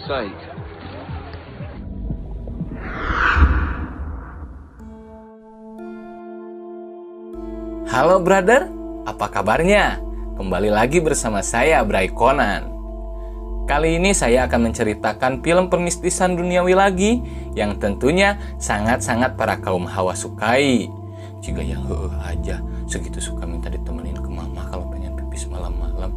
sake. Halo brother, apa kabarnya? Kembali lagi bersama saya, Bray Conan. Kali ini saya akan menceritakan film permistisan duniawi lagi yang tentunya sangat-sangat para kaum hawa sukai. Jika yang aja segitu suka minta ditemenin ke mama kalau pengen pipis malam-malam.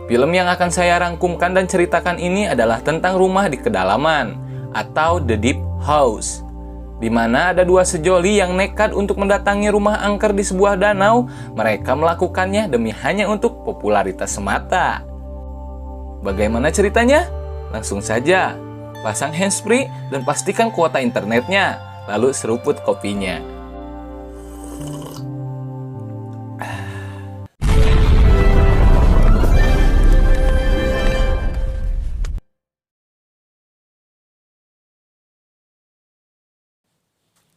Film yang akan saya rangkumkan dan ceritakan ini adalah tentang rumah di kedalaman atau The Deep House, di mana ada dua sejoli yang nekat untuk mendatangi rumah angker di sebuah danau. Mereka melakukannya demi hanya untuk popularitas semata. Bagaimana ceritanya? Langsung saja, pasang handsfree dan pastikan kuota internetnya, lalu seruput kopinya.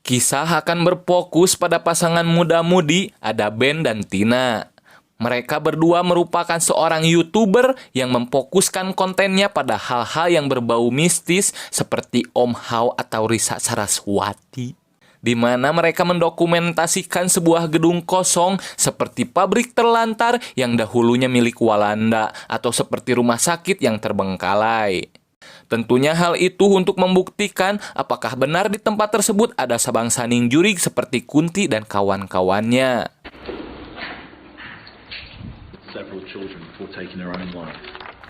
Kisah akan berfokus pada pasangan muda-mudi, ada Ben dan Tina. Mereka berdua merupakan seorang YouTuber yang memfokuskan kontennya pada hal-hal yang berbau mistis seperti Om Hao atau Risa Saraswati, di mana mereka mendokumentasikan sebuah gedung kosong seperti pabrik terlantar yang dahulunya milik Walanda atau seperti rumah sakit yang terbengkalai. Tentunya hal itu untuk membuktikan apakah benar di tempat tersebut ada sabang saning jurig seperti Kunti dan kawan-kawannya.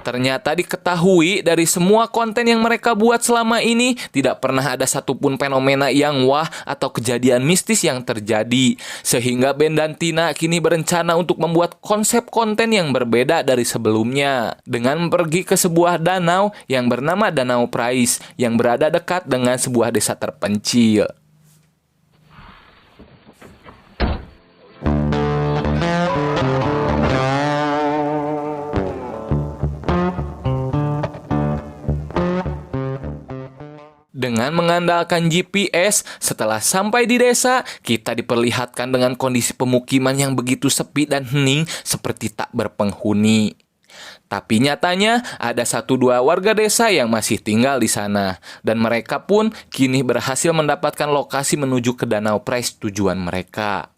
Ternyata diketahui dari semua konten yang mereka buat selama ini, tidak pernah ada satupun fenomena yang wah atau kejadian mistis yang terjadi. Sehingga Ben dan Tina kini berencana untuk membuat konsep konten yang berbeda dari sebelumnya, dengan pergi ke sebuah danau yang bernama Danau Prais yang berada dekat dengan sebuah desa terpencil. Dengan mengandalkan GPS, setelah sampai di desa, kita diperlihatkan dengan kondisi pemukiman yang begitu sepi dan hening seperti tak berpenghuni. Tapi nyatanya ada 1-2 warga desa yang masih tinggal di sana, dan mereka pun kini berhasil mendapatkan lokasi menuju ke Danau Prais tujuan mereka.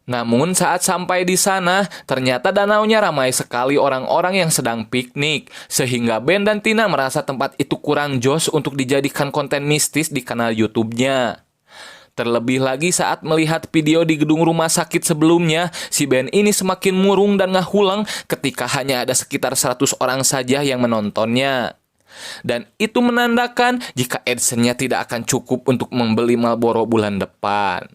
Namun saat sampai di sana, ternyata danaunya ramai sekali orang-orang yang sedang piknik, sehingga Ben dan Tina merasa tempat itu kurang jos untuk dijadikan konten mistis di kanal YouTube-nya. Terlebih lagi saat melihat video di gedung rumah sakit sebelumnya, si Ben ini semakin murung dan ngahulang ketika hanya ada sekitar 100 orang saja yang menontonnya. Dan itu menandakan jika AdSense-nya tidak akan cukup untuk membeli Marlboro bulan depan.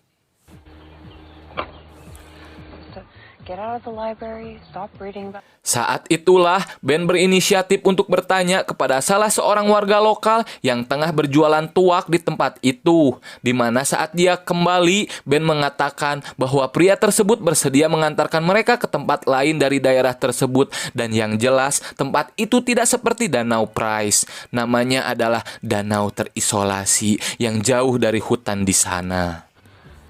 Saat itulah Ben berinisiatif untuk bertanya kepada salah seorang warga lokal yang tengah berjualan tuak di tempat itu, di mana saat dia kembali, Ben mengatakan bahwa pria tersebut bersedia mengantarkan mereka ke tempat lain dari daerah tersebut, dan yang jelas tempat itu tidak seperti Danau Prais. Namanya adalah danau terisolasi yang jauh dari hutan di sana.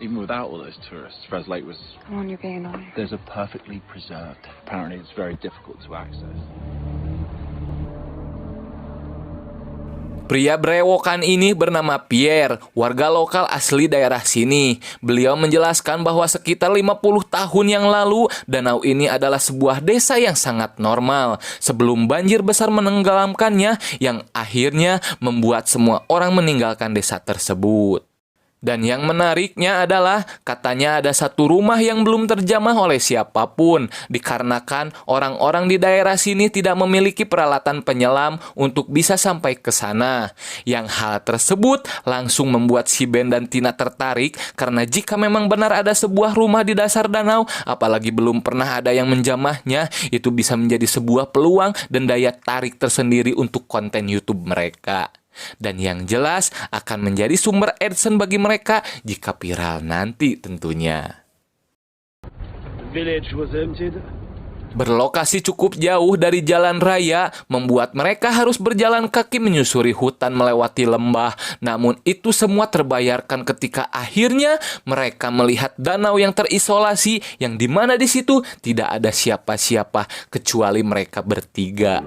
Even without all those tourists, Fres Lake was... Come on, you're being annoying. There's a perfectly preserved. Apparently it's very difficult to access. Pria berewokan ini bernama Pierre, warga lokal asli daerah sini. Beliau menjelaskan bahwa sekitar 50 tahun yang lalu, danau ini adalah sebuah desa yang sangat normal, sebelum banjir besar menenggelamkannya yang akhirnya membuat semua orang meninggalkan desa tersebut. Dan yang menariknya adalah katanya ada satu rumah yang belum terjamah oleh siapapun, dikarenakan orang-orang di daerah sini tidak memiliki peralatan penyelam untuk bisa sampai ke sana. Yang hal tersebut langsung membuat si Ben dan Tina tertarik, karena jika memang benar ada sebuah rumah di dasar danau, apalagi belum pernah ada yang menjamahnya, itu bisa menjadi sebuah peluang dan daya tarik tersendiri untuk konten YouTube mereka. Dan yang jelas akan menjadi sumber AdSense bagi mereka jika viral nanti tentunya. The village was emptied. Berlokasi cukup jauh dari jalan raya, membuat mereka harus berjalan kaki menyusuri hutan melewati lembah. Namun itu semua terbayarkan ketika akhirnya mereka melihat danau yang terisolasi, yang dimana di situ tidak ada siapa-siapa kecuali mereka bertiga.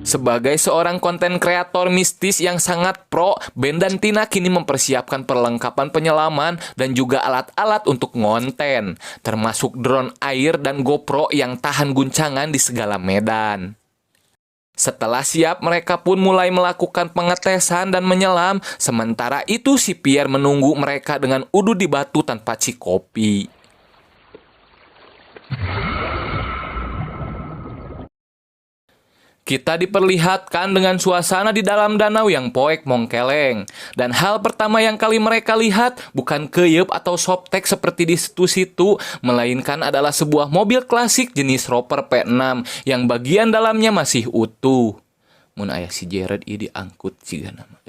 Sebagai seorang konten kreator mistis yang sangat pro, Ben dan Tina kini mempersiapkan perlengkapan penyelaman dan juga alat-alat untuk ngonten, termasuk drone air dan GoPro yang tahan guncangan di segala medan. Setelah siap, mereka pun mulai melakukan pengetesan dan menyelam, sementara itu si Pierre menunggu mereka dengan udut di batu tanpa cikopi. Kita diperlihatkan dengan suasana di dalam danau yang poek mongkeleng. Dan hal pertama yang kali mereka lihat bukan keyeup atau softtek seperti di situ-situ, melainkan adalah sebuah mobil klasik jenis Rover P6 yang bagian dalamnya masih utuh. Mun aya si Jared ieu diangkut ciga nama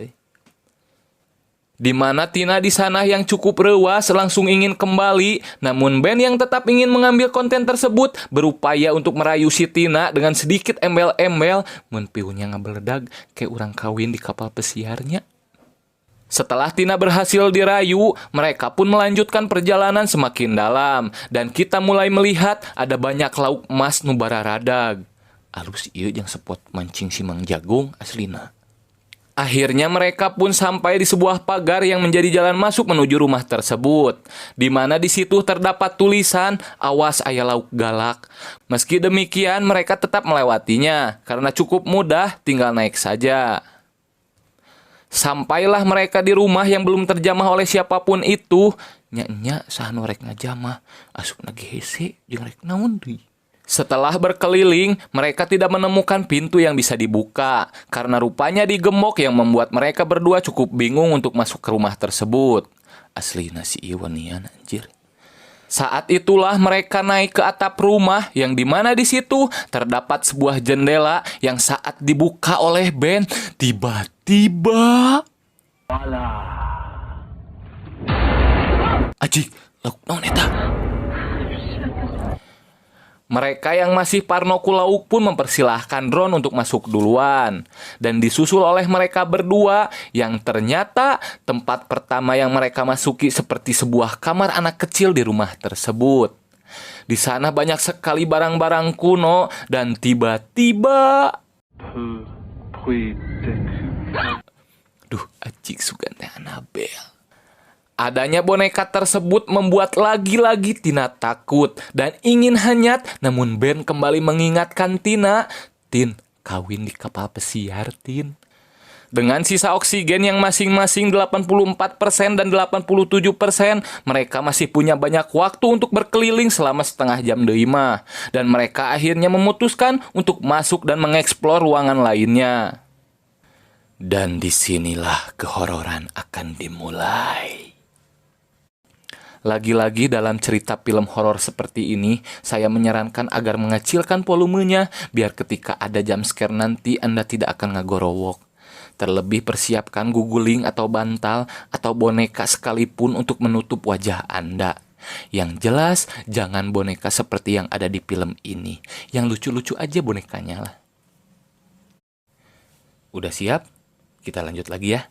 Di mana Tina di sana yang cukup reuas langsung ingin kembali, namun Ben yang tetap ingin mengambil konten tersebut berupaya untuk merayu si Tina dengan sedikit embel-embel, mun piunnya ngabeledag kayak urang kawin di kapal pesiarnya. Setelah Tina berhasil dirayu, mereka pun melanjutkan perjalanan semakin dalam, dan kita mulai melihat ada banyak lauk emas nu bararadag. Alus ieu jeung spot mancing si Mang Jagung aslina. Akhirnya mereka pun sampai di sebuah pagar yang menjadi jalan masuk menuju rumah tersebut, di mana di situ terdapat tulisan "Awas aya lauk galak". Meski demikian, mereka tetap melewatinya karena cukup mudah, tinggal naik saja. Sampailah mereka di rumah yang belum terjamah oleh siapapun itu. Nya saha nu rek ngajamah, asupna ge hese jeung rek naon deui. Setelah berkeliling, mereka tidak menemukan pintu yang bisa dibuka, karena rupanya digembok yang membuat mereka berdua cukup bingung untuk masuk ke rumah tersebut. Aslina si Iwanian anjir. Saat itulah mereka naik ke atap rumah, yang dimana di situ terdapat sebuah jendela yang saat dibuka oleh Ben, tiba-tiba... Ajik, lauk naon eta? Mereka yang masih parno ku lauk pun mempersilahkan drone untuk masuk duluan. Dan disusul oleh mereka berdua yang ternyata tempat pertama yang mereka masuki seperti sebuah kamar anak kecil di rumah tersebut. Di sana banyak sekali barang-barang kuno dan tiba-tiba... Duh, acik sugan teh Anabel. Adanya boneka tersebut membuat lagi-lagi Tina takut dan ingin hanyut, namun Ben kembali mengingatkan Tina, "Tin, kawin di kapal pesiar, Tin." Dengan sisa oksigen yang masing-masing 84% dan 87%, mereka masih punya banyak waktu untuk berkeliling selama setengah jam deui mah. Dan mereka akhirnya memutuskan untuk masuk dan mengeksplor ruangan lainnya. Dan disinilah kehororan akan dimulai. Lagi-lagi dalam cerita film horor seperti ini, saya menyarankan agar mengecilkan volumenya biar ketika ada jump scare nanti Anda tidak akan ngagorowok. Terlebih persiapkan guguling atau bantal atau boneka sekalipun untuk menutup wajah Anda. Yang jelas, jangan boneka seperti yang ada di film ini. Yang lucu-lucu aja bonekanya lah. Udah siap? Kita lanjut lagi ya.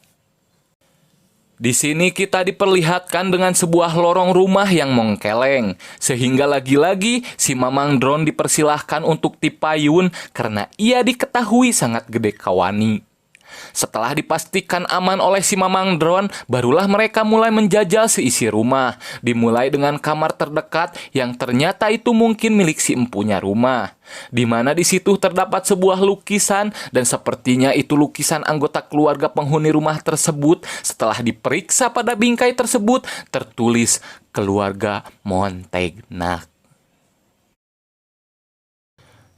Di sini kita diperlihatkan dengan sebuah lorong rumah yang mongkeleng, sehingga lagi-lagi si Mamang Drone dipersilahkan untuk tipayun karena ia diketahui sangat gede kawani. Setelah dipastikan aman oleh si Mamang Drone, barulah mereka mulai menjajal seisi rumah. Dimulai dengan kamar terdekat yang ternyata itu mungkin milik si empunya rumah. Di mana di situ terdapat sebuah lukisan dan sepertinya itu lukisan anggota keluarga penghuni rumah tersebut. Setelah diperiksa pada bingkai tersebut, tertulis keluarga Montegnac.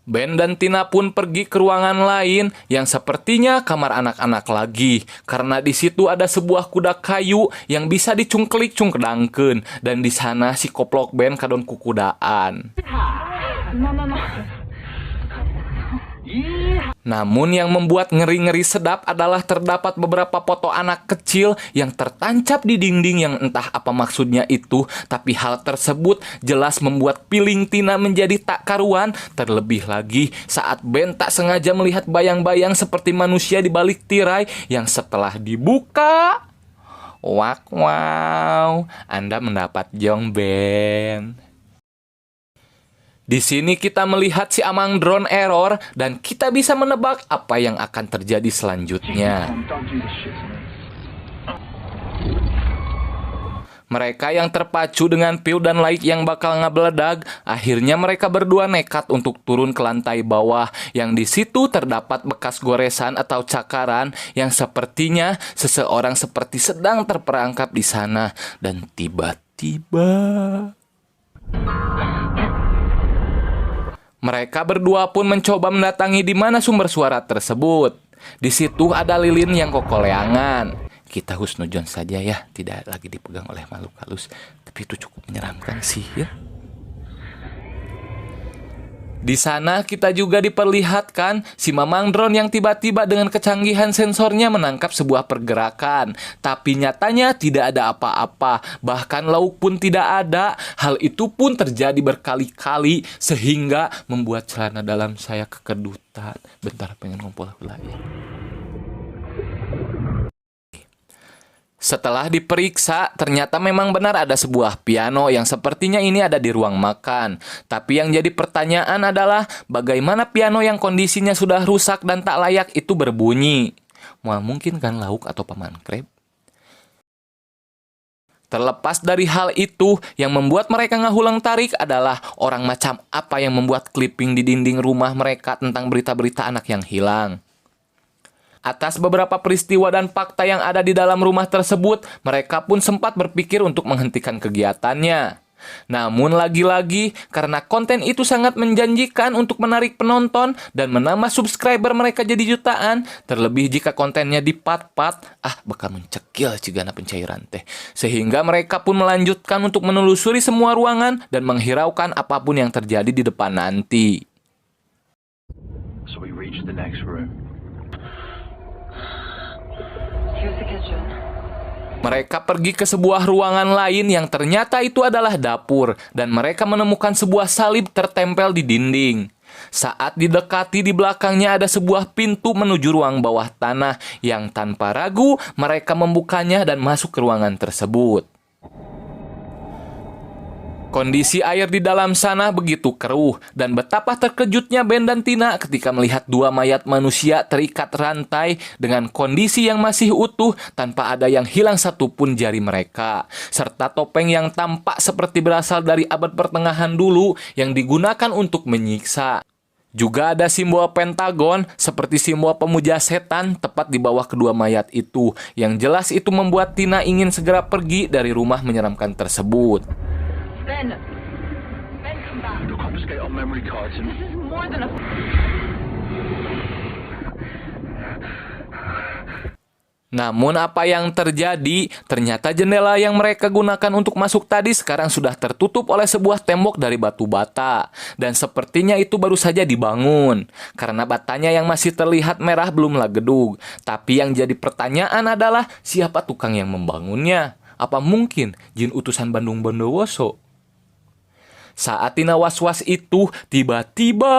Ben dan Tina pun pergi ke ruangan lain yang sepertinya kamar anak-anak lagi, karena di situ ada sebuah kuda kayu yang bisa dicungkelik cungkedangkeun, dan di sana si koplok Ben kadon kukudaan. Namun yang membuat ngeri-ngeri sedap adalah terdapat beberapa foto anak kecil yang tertancap di dinding yang entah apa maksudnya itu, tapi hal tersebut jelas membuat piling Tina menjadi tak karuan, terlebih lagi saat Ben tak sengaja melihat bayang-bayang seperti manusia di balik tirai yang setelah dibuka, wow, Anda mendapat jong Ben. Di sini kita melihat si Amang drone error dan kita bisa menebak apa yang akan terjadi selanjutnya. Mereka yang terpacu dengan Piu dan Laik yang bakal ngabeledag, akhirnya mereka berdua nekat untuk turun ke lantai bawah yang di situ terdapat bekas goresan atau cakaran yang sepertinya seseorang seperti sedang terperangkap di sana. Dan tiba-tiba mereka berdua pun mencoba mendatangi di mana sumber suara tersebut. Di situ ada lilin yang kokoleangan. Kita husnudzon saja ya, tidak lagi dipegang oleh makhluk halus. Tapi itu cukup menyeramkan sih ya. Di sana kita juga diperlihatkan si Mamang drone yang tiba-tiba dengan kecanggihan sensornya menangkap sebuah pergerakan. Tapi nyatanya tidak ada apa-apa, bahkan lauk pun tidak ada. Hal itu pun terjadi berkali-kali sehingga membuat celana dalam saya kekedutan. Bentar, pengen ngumpul lagi. Setelah diperiksa, ternyata memang benar ada sebuah piano yang sepertinya ini ada di ruang makan. Tapi yang jadi pertanyaan adalah bagaimana piano yang kondisinya sudah rusak dan tak layak itu berbunyi? Mungkin kan Lauk atau Paman Krab? Terlepas dari hal itu, yang membuat mereka ngahulang tarik adalah orang macam apa yang membuat clipping di dinding rumah mereka tentang berita-berita anak yang hilang. Atas beberapa peristiwa dan fakta yang ada di dalam rumah tersebut, mereka pun sempat berpikir untuk menghentikan kegiatannya. Namun lagi-lagi, karena konten itu sangat menjanjikan untuk menarik penonton dan menambah subscriber mereka jadi jutaan, terlebih jika kontennya dipat-pat, bakal mencekil cigana pencairan teh. Sehingga mereka pun melanjutkan untuk menelusuri semua ruangan dan menghiraukan apapun yang terjadi di depan nanti. So we reached the next room. Mereka pergi ke sebuah ruangan lain yang ternyata itu adalah dapur, dan mereka menemukan sebuah salib tertempel di dinding. Saat didekati, di belakangnya ada sebuah pintu menuju ruang bawah tanah yang tanpa ragu mereka membukanya dan masuk ke ruangan tersebut. Kondisi air di dalam sana begitu keruh, dan betapa terkejutnya Ben dan Tina ketika melihat dua mayat manusia terikat rantai dengan kondisi yang masih utuh tanpa ada yang hilang satupun jari mereka, serta topeng yang tampak seperti berasal dari abad pertengahan dulu yang digunakan untuk menyiksa. Juga ada simbol pentagon seperti simbol pemuja setan tepat di bawah kedua mayat itu, yang jelas itu membuat Tina ingin segera pergi dari rumah menyeramkan tersebut. Ben, come back. We'll confiscate our memory cards and... This is more than a... Namun apa yang terjadi? Ternyata jendela yang mereka gunakan untuk masuk tadi sekarang sudah tertutup oleh sebuah tembok dari batu bata. Dan sepertinya itu baru saja dibangun. Karena batanya yang masih terlihat merah belumlah gedug. Tapi yang jadi pertanyaan adalah siapa tukang yang membangunnya? Apa mungkin jin utusan Bandung Bondowoso? Saat Tina was-was itu, tiba-tiba...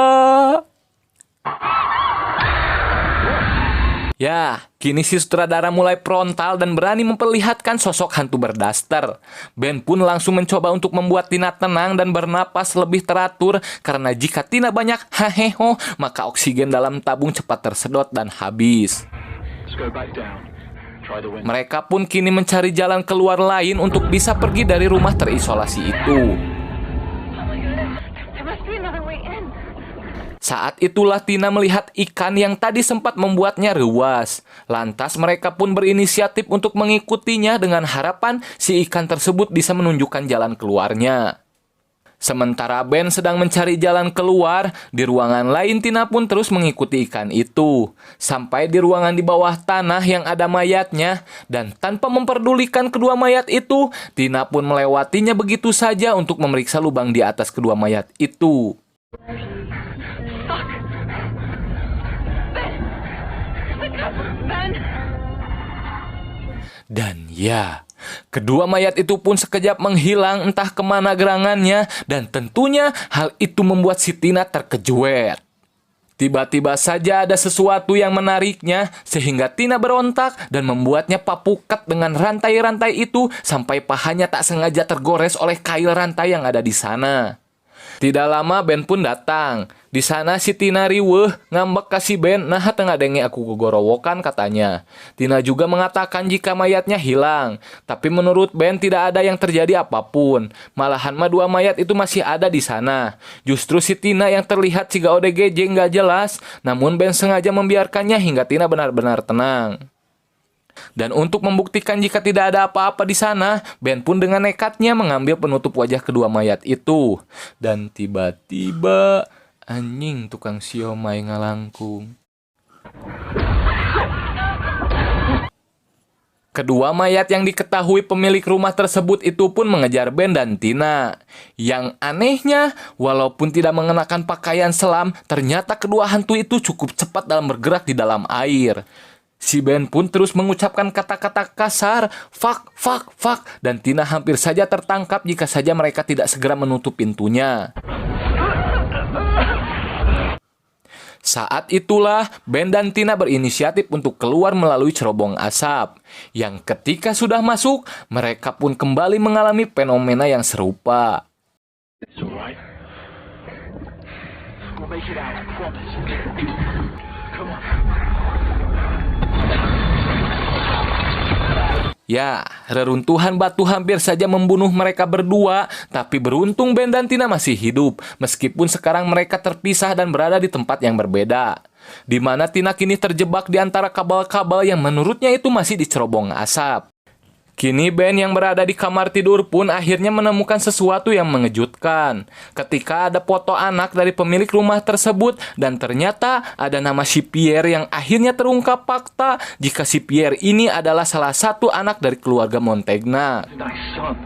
Ya, kini si sutradara mulai frontal dan berani memperlihatkan sosok hantu berdaster. Ben pun langsung mencoba untuk membuat Tina tenang dan bernapas lebih teratur, karena jika Tina banyak haheho, maka oksigen dalam tabung cepat tersedot dan habis. Let's go back down. Try the window. Mereka pun kini mencari jalan keluar lain untuk bisa pergi dari rumah terisolasi itu. Oh my goodness. There must be another way in. Saat itulah Tina melihat ikan yang tadi sempat membuatnya ruas. Lantas mereka pun berinisiatif untuk mengikutinya dengan harapan si ikan tersebut bisa menunjukkan jalan keluarnya. Sementara Ben sedang mencari jalan keluar, di ruangan lain Tina pun terus mengikuti ikan itu. Sampai di ruangan di bawah tanah yang ada mayatnya, dan tanpa memperdulikan kedua mayat itu, Tina pun melewatinya begitu saja untuk memeriksa lubang di atas kedua mayat itu. Ben. Dan ya, kedua mayat itu pun sekejap menghilang entah kemana gerangannya, dan tentunya hal itu membuat si Tina terkejuet. Tiba-tiba saja ada sesuatu yang menariknya sehingga Tina berontak dan membuatnya papukat dengan rantai-rantai itu sampai pahanya tak sengaja tergores oleh kail rantai yang ada di sana. Tidak lama Ben pun datang. Di sana si Tina riweuh ngambek kasih Ben, nah tengah denge aku gogorowokan katanya. Tina juga mengatakan jika mayatnya hilang. Tapi menurut Ben tidak ada yang terjadi apapun. Malahan mah dua mayat itu masih ada di sana. Justru si Tina yang terlihat ciga ODGJ nggak jelas. Namun Ben sengaja membiarkannya hingga Tina benar-benar tenang. Dan untuk membuktikan jika tidak ada apa-apa di sana, Ben pun dengan nekatnya mengambil penutup wajah kedua mayat itu. Dan tiba-tiba, anjing tukang siomay ngalangkung. Kedua mayat yang diketahui pemilik rumah tersebut itu pun mengejar Ben dan Tina. Yang anehnya, walaupun tidak mengenakan pakaian selam, ternyata kedua hantu itu cukup cepat dalam bergerak di dalam air. Si Ben pun terus mengucapkan kata-kata kasar, fuck, fuck, fuck, dan Tina hampir saja tertangkap jika saja mereka tidak segera menutup pintunya. Saat itulah Ben dan Tina berinisiatif untuk keluar melalui cerobong asap, yang ketika sudah masuk, mereka pun kembali mengalami fenomena yang serupa. It's alright. We'll make it out, I promise. Come on. Ya, reruntuhan batu hampir saja membunuh mereka berdua, tapi beruntung Ben dan Tina masih hidup, meskipun sekarang mereka terpisah dan berada di tempat yang berbeda. Di mana Tina kini terjebak di antara kabel-kabel yang menurutnya itu masih dicerobong asap. Kini Ben yang berada di kamar tidur pun akhirnya menemukan sesuatu yang mengejutkan. Ketika ada foto anak dari pemilik rumah tersebut dan ternyata ada nama si Pierre yang akhirnya terungkap fakta jika si Pierre ini adalah salah satu anak dari keluarga Montegnac. Nice son.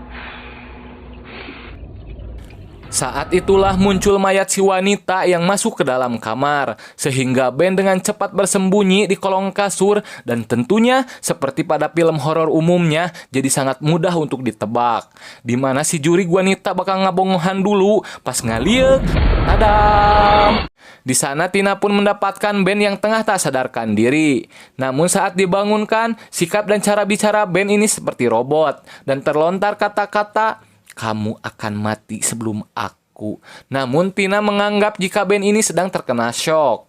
Saat itulah muncul mayat si wanita yang masuk ke dalam kamar, sehingga Ben dengan cepat bersembunyi di kolong kasur dan tentunya seperti pada film horor umumnya jadi sangat mudah untuk ditebak. Dimana si juri wanita bakal ngabongohan dulu pas ngaliek, tadam! Di sana Tina pun mendapatkan Ben yang tengah tak sadarkan diri. Namun saat dibangunkan, sikap dan cara bicara Ben ini seperti robot dan terlontar kata-kata, "Kamu akan mati sebelum aku." Namun Tina menganggap jika Ben ini sedang terkena syok.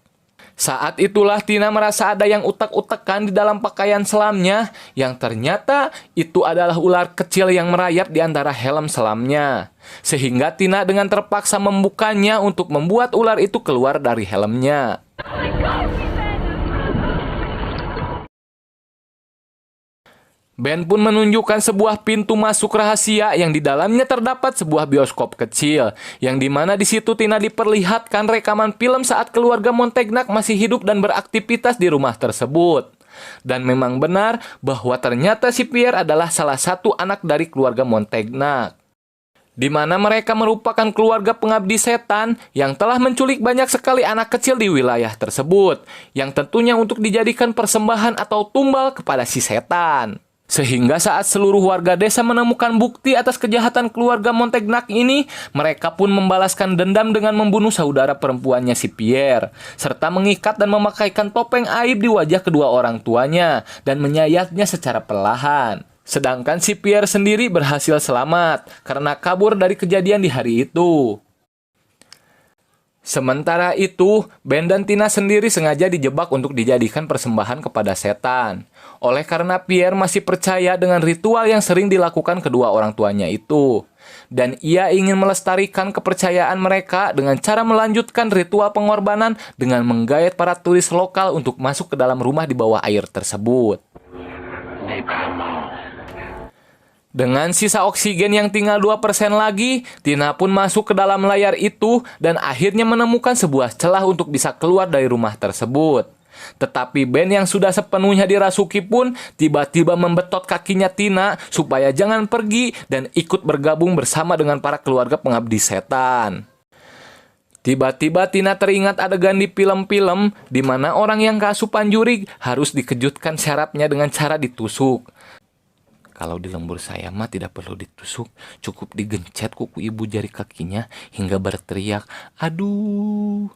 Saat itulah Tina merasa ada yang utak-utakan di dalam pakaian selamnya, yang ternyata itu adalah ular kecil yang merayap di antara helm selamnya. Sehingga Tina dengan terpaksa membukanya untuk membuat ular itu keluar dari helmnya. Ben pun menunjukkan sebuah pintu masuk rahasia yang di dalamnya terdapat sebuah bioskop kecil, yang dimana di situ Tina diperlihatkan rekaman film saat keluarga Montegnac masih hidup dan beraktivitas di rumah tersebut. Dan memang benar bahwa ternyata si Pierre adalah salah satu anak dari keluarga Montegnac, di mana mereka merupakan keluarga pengabdi setan yang telah menculik banyak sekali anak kecil di wilayah tersebut, yang tentunya untuk dijadikan persembahan atau tumbal kepada si setan. Sehingga saat seluruh warga desa menemukan bukti atas kejahatan keluarga Montegnac ini, mereka pun membalaskan dendam dengan membunuh saudara perempuannya si Pierre, serta mengikat dan memakaikan topeng aib di wajah kedua orang tuanya, dan menyayatnya secara perlahan. Sedangkan si Pierre sendiri berhasil selamat, karena kabur dari kejadian di hari itu. Sementara itu, Ben dan Tina sendiri sengaja dijebak untuk dijadikan persembahan kepada setan. Oleh karena Pierre masih percaya dengan ritual yang sering dilakukan kedua orang tuanya itu. Dan ia ingin melestarikan kepercayaan mereka dengan cara melanjutkan ritual pengorbanan dengan menggayat para turis lokal untuk masuk ke dalam rumah di bawah air tersebut. Dengan sisa oksigen yang tinggal 2% lagi, Tina pun masuk ke dalam layar itu dan akhirnya menemukan sebuah celah untuk bisa keluar dari rumah tersebut. Tetapi Ben yang sudah sepenuhnya dirasuki pun tiba-tiba membetot kakinya Tina supaya jangan pergi dan ikut bergabung bersama dengan para keluarga pengabdi setan. Tiba-tiba Tina teringat adegan di film-film di mana orang yang keasupan jurig harus dikejutkan syarafnya dengan cara ditusuk. Kalau di lembur saya mah tidak perlu ditusuk, cukup digencet kuku ibu jari kakinya hingga berteriak, "Aduh!"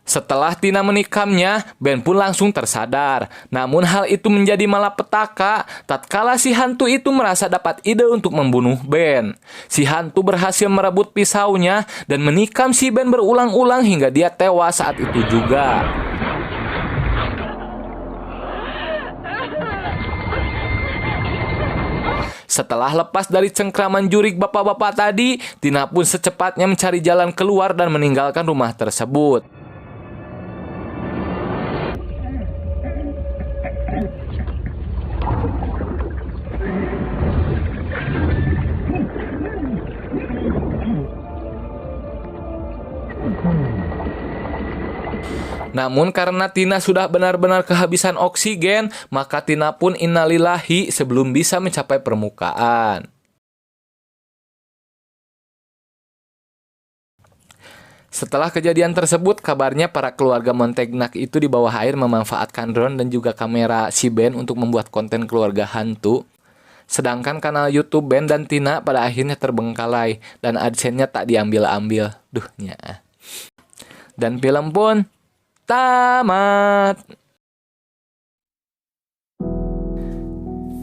Setelah Tina menikamnya, Ben pun langsung tersadar. Namun hal itu menjadi malapetaka tatkala si hantu itu merasa dapat ide untuk membunuh Ben. Si hantu berhasil merebut pisaunya dan menikam si Ben berulang-ulang hingga dia tewas saat itu juga. Setelah lepas dari cengkraman jurig bapak-bapak tadi, Tina pun secepatnya mencari jalan keluar dan meninggalkan rumah tersebut. Namun karena Tina sudah benar-benar kehabisan oksigen, maka Tina pun innalillahi sebelum bisa mencapai permukaan. Setelah kejadian tersebut, kabarnya para keluarga Montegnac itu di bawah air memanfaatkan drone dan juga kamera si Ben untuk membuat konten keluarga hantu. Sedangkan kanal YouTube Ben dan Tina pada akhirnya terbengkalai dan AdSense-nya tak diambil-ambil. Duhnya. Dan film pun tamat.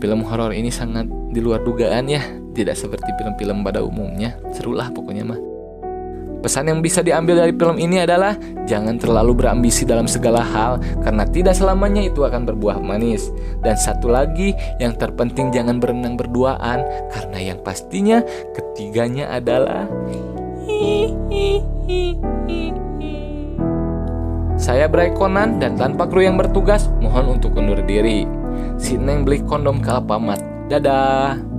Film horor ini sangat di luar dugaan ya, tidak seperti film-film pada umumnya. Serulah pokoknya mah. Pesan yang bisa diambil dari film ini adalah jangan terlalu berambisi dalam segala hal karena tidak selamanya itu akan berbuah manis. Dan satu lagi yang terpenting jangan berenang berduaan karena yang pastinya ketiganya adalah Saya Bray Conan dan tanpa kru yang bertugas, mohon untuk undur diri. Si Neng beli kondom ke Alfamart. Dadah.